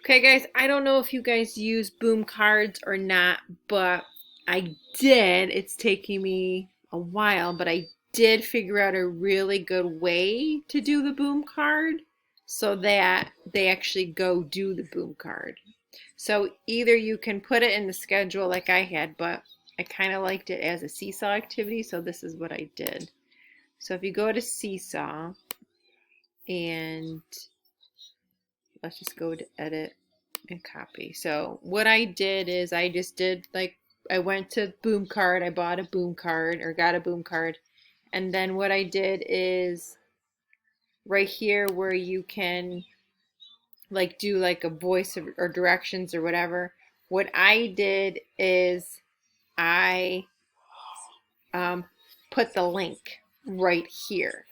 Okay, guys, I don't know if you guys use boom cards or not, but I did. It's taking me a while, but I did figure out a really good way to do the boom card so that they actually go do the boom card. So either you can put it in the schedule like I had, but I kind of liked it as a seesaw activity, so this is what I did. So if you go to seesaw and let's just go to edit and copy. So what I did is I just did like I went to boom card, I bought a boom card or got a boom card, and then what I did is right here where you can like do like a voice or directions or whatever. What I did is I um, put the link right here.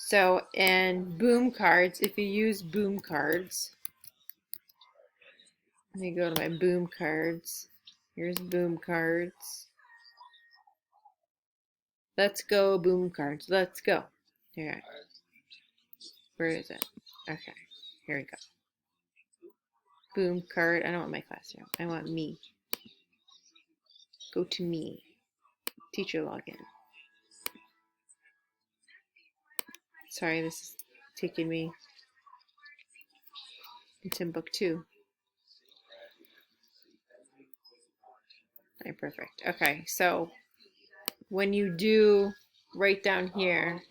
So in boom cards, if you use boom cards, let me go to my boom cards. Here's boom cards. Let's go boom cards. Let's go. Here. Where is it? Okay. Here we go. Boom card. I don't want my classroom. I want me. Go to me. Teacher login. Sorry, this is taking me into book 2. Okay, perfect. Okay, so when you do right down here,